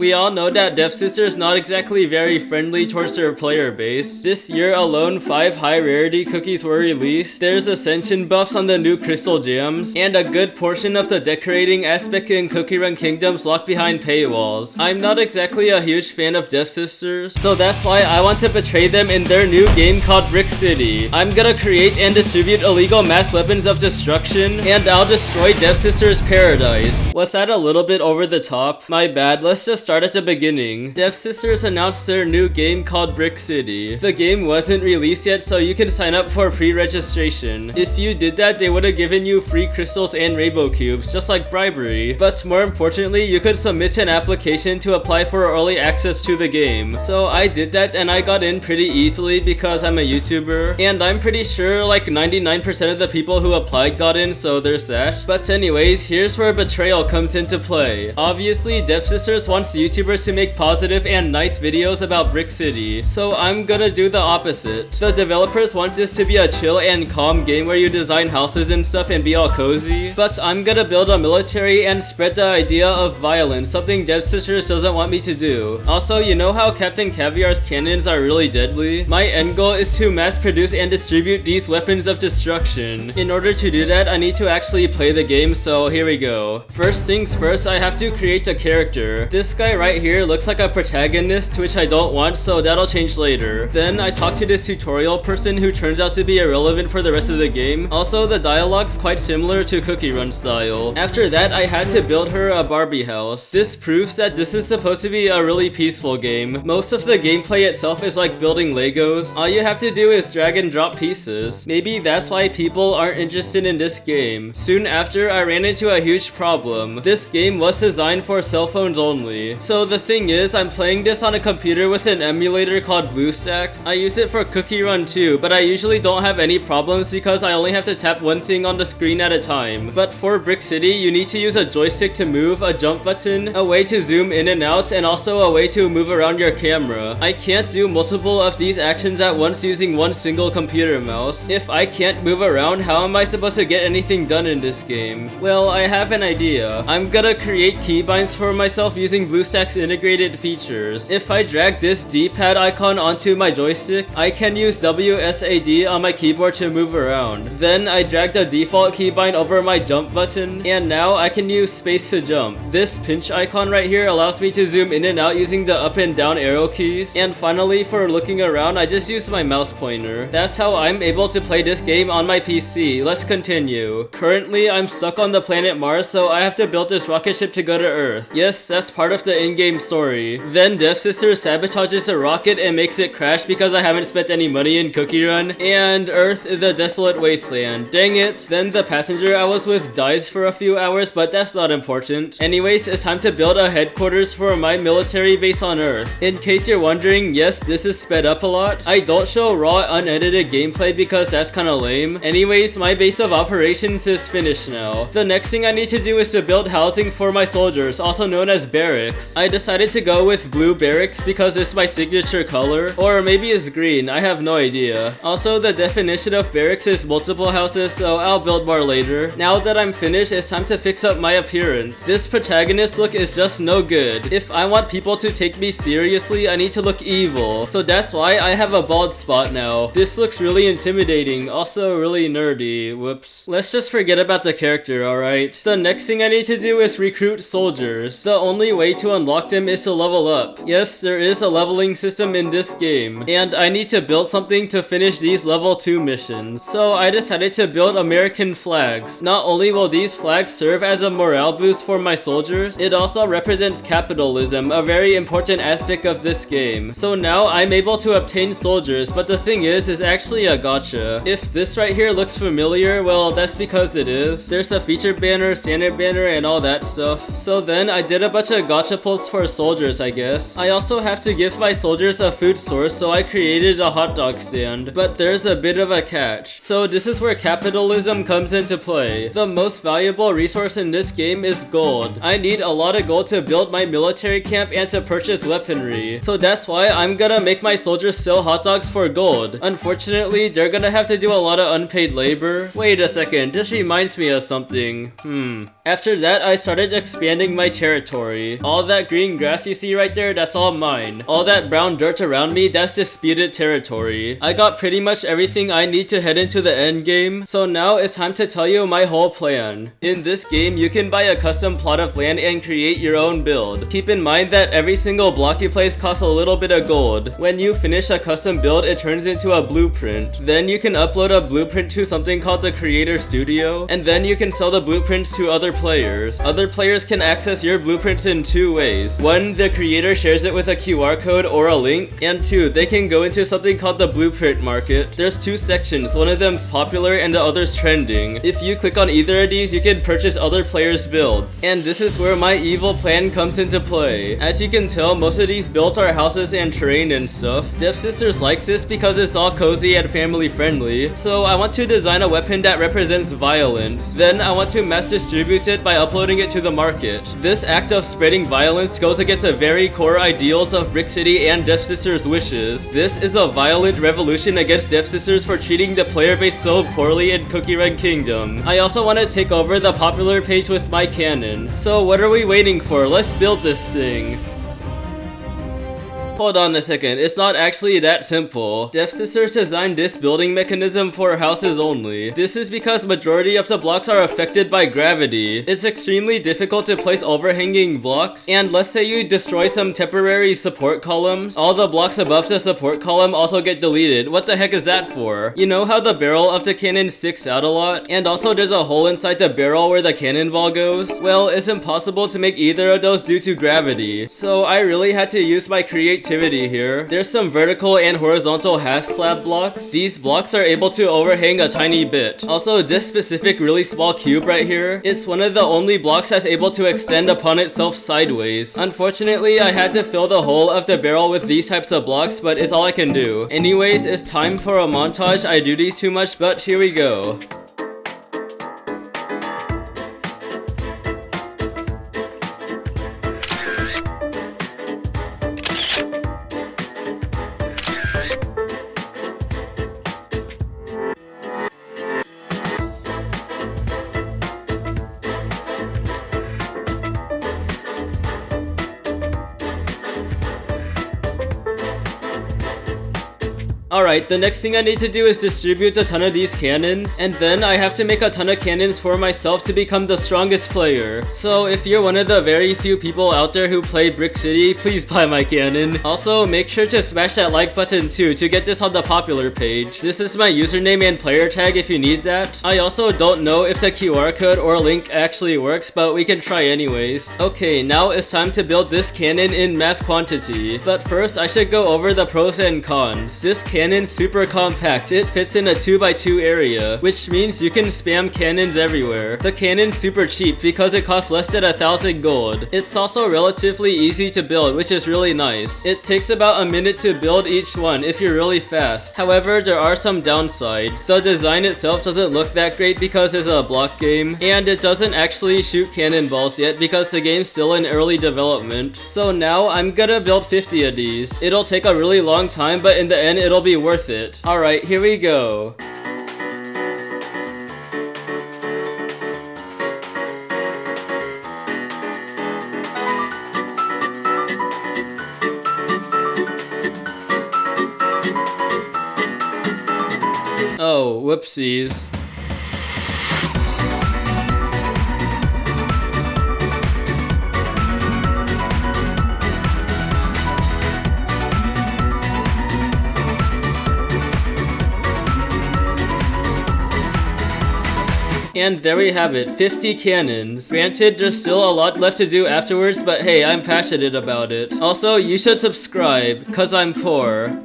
We all know that Devsisters is not exactly very friendly towards their player base. This year alone, 5 high rarity cookies were released. There's ascension buffs on the new crystal gems, and a good portion of the decorating aspect in Cookie Run Kingdoms locked behind paywalls. I'm not exactly a huge fan of Devsisters, so that's why I want to betray them in their new game called Brixity. I'm gonna create and distribute illegal mass weapons of destruction, and I'll destroy Devsisters' paradise. Was that a little bit over the top? My bad, let's just start at the beginning. Devsisters announced their new game called Brixity. The game wasn't released yet, so you can sign up for pre-registration. If you did that, they would have given you free crystals and rainbow cubes, just like bribery. But more importantly, you could submit an application to apply for early access to the game. So I did that and I got in pretty easily because I'm a YouTuber, and I'm pretty sure like 99% of the people who applied got in, so there's that. But anyways, here's where betrayal comes into play. Obviously, Devsisters wants YouTubers to make positive and nice videos about Brixity, so I'm gonna do the opposite. The developers want this to be a chill and calm game where you design houses and stuff and be all cozy, but I'm gonna build a military and spread the idea of violence, something Devsisters doesn't want me to do. Also, you know how Captain Caviar's cannons are really deadly? My end goal is to mass produce and distribute these weapons of destruction. In order to do that, I need to actually play the game, so here we go. First things first, I have to create a character. This guy right here looks like a protagonist, which I don't want, so that'll change later. Then I talk to this tutorial person who turns out to be irrelevant for the rest of the game. Also, the dialogue's quite similar to Cookie Run style. After that, I had to build her a Barbie house. This proves that this is supposed to be a really peaceful game. Most of the gameplay itself is like building Legos. All you have to do is drag and drop pieces. Maybe that's why people aren't interested in this game. Soon after, I ran into a huge problem. This game was designed for cell phones only. So the thing is, I'm playing this on a computer with an emulator called BlueStacks. I use it for Cookie Run too, but I usually don't have any problems because I only have to tap one thing on the screen at a time. But for Brixity, you need to use a joystick to move, a jump button, a way to zoom in and out, and also a way to move around your camera. I can't do multiple of these actions at once using one single computer mouse. If I can't move around, how am I supposed to get anything done in this game? Well, I have an idea. I'm gonna create keybinds for myself using BlueStacks integrated features. If I drag this D-pad icon onto my joystick, I can use WSAD on my keyboard to move around. Then I drag the default keybind over my jump button, and now I can use space to jump. This pinch icon right here allows me to zoom in and out using the up and down arrow keys. And finally, for looking around, I just use my mouse pointer. That's how I'm able to play this game on my PC. Let's continue. Currently, I'm stuck on the planet Mars, so I have to build this rocket ship to go to Earth. Yes, that's part of the in-game story. Then Devsisters sabotages the rocket and makes it crash because I haven't spent any money in Cookie Run, and Earth is a desolate wasteland. Dang it. Then the passenger I was with dies for a few hours, but that's not important. Anyways, it's time to build a headquarters for my military base on Earth. In case you're wondering, yes, this is sped up a lot. I don't show raw unedited gameplay because that's kinda lame. Anyways, my base of operations is finished now. The next thing I need to do is to build housing for my soldiers, also known as barracks. I decided to go with blue barracks because it's my signature color, or maybe it's green, I have no idea. Also, the definition of barracks is multiple houses, so I'll build more later. Now that I'm finished, it's time to fix up my appearance. This protagonist look is just no good. If I want people to take me seriously, I need to look evil. So that's why I have a bald spot now. This looks really intimidating, also really nerdy. Whoops. Let's just forget about the character, alright? The next thing I need to do is recruit soldiers. The only way to unlock them is to level up. Yes, there is a leveling system in this game, and I need to build something to finish these level 2 missions. So I decided to build American flags. Not only will these flags serve as a morale boost for my soldiers, it also represents capitalism, a very important aspect of this game. So now I'm able to obtain soldiers, but the thing is, it's actually a gotcha. If this right here looks familiar, well, that's because it is. There's a feature banner, standard banner, and all that stuff. So then I did a bunch of gotcha pulls for soldiers, I guess. I also have to give my soldiers a food source, so I created a hot dog stand. But there's a bit of a catch. So this is where capitalism comes into play. The most valuable resource in this game is gold. I need a lot of gold to build my military camp and to purchase weaponry. So that's why I'm gonna make my soldiers sell hot dogs for gold. Unfortunately, they're gonna have to do a lot of unpaid labor. Wait a second, this reminds me of something. After that, I started expanding my territory. All that green grass you see right there, that's all mine. All that brown dirt around me, that's disputed territory. I got pretty much everything I need to head into the end game, so now it's time to tell you my whole plan. In this game, you can buy a custom plot of land and create your own build. Keep in mind that every single block you place costs a little bit of gold. When you finish a custom build, it turns into a blueprint. Then you can upload a blueprint to something called the Creator Studio, and then you can sell the blueprints to other players. Other players can access your blueprints in two ways. One, the creator shares it with a QR code or a link, and two, they can go into something called the blueprint market. There's two sections, one of them's popular and the other's trending. If you click on either of these, you can purchase other players' builds. And this is where my evil plan comes into play. As you can tell, most of these builds are houses and terrain and stuff. Devsisters likes this because it's all cozy and family friendly. So I want to design a weapon that represents violence. Then I want to mass distribute it by uploading it to the market. This act of spreading violence goes against the very core ideals of Brixity and Devsisters' wishes. This is a violent revolution against Devsisters for treating the player base so poorly in Cookie Run Kingdom. I also want to take over the popular page with my cannon. So what are we waiting for? Let's build this thing. Hold on a second, it's not actually that simple. Devsisters designed this building mechanism for houses only. This is because majority of the blocks are affected by gravity. It's extremely difficult to place overhanging blocks, and let's say you destroy some temporary support columns, all the blocks above the support column also get deleted. What the heck is that for? You know how the barrel of the cannon sticks out a lot? And also there's a hole inside the barrel where the cannonball goes? Well, it's impossible to make either of those due to gravity. So I really had to use my creativity here. There's some vertical and horizontal half slab blocks. These blocks are able to overhang a tiny bit. Also, this specific really small cube right here, it's one of the only blocks that's able to extend upon itself sideways. Unfortunately, I had to fill the hole of the barrel with these types of blocks, but it's all I can do. Anyways, it's time for a montage. I do these too much, but here we go. Alright, the next thing I need to do is distribute a ton of these cannons, and then I have to make a ton of cannons for myself to become the strongest player. So if you're one of the very few people out there who play Brixity, please buy my cannon. Also, make sure to smash that like button too to get this on the popular page. This is my username and player tag if you need that. I also don't know if the QR code or link actually works, but we can try anyways. Okay, now it's time to build this cannon in mass quantity. But first, I should go over the pros and cons. This cannon's super compact. It fits in a 2x2 area, which means you can spam cannons everywhere. The cannon's super cheap because it costs less than 1,000 gold. It's also relatively easy to build, which is really nice. It takes about a minute to build each one if you're really fast. However, there are some downsides. The design itself doesn't look that great because it's a block game, and it doesn't actually shoot cannonballs yet because the game's still in early development. So now I'm gonna build 50 of these. It'll take a really long time, but in the end it'll be worth it. Alright, here we go. Oh, whoopsies. And there we have it, 50 cannons. Granted, there's still a lot left to do afterwards, but hey, I'm passionate about it. Also, you should subscribe, cause I'm poor.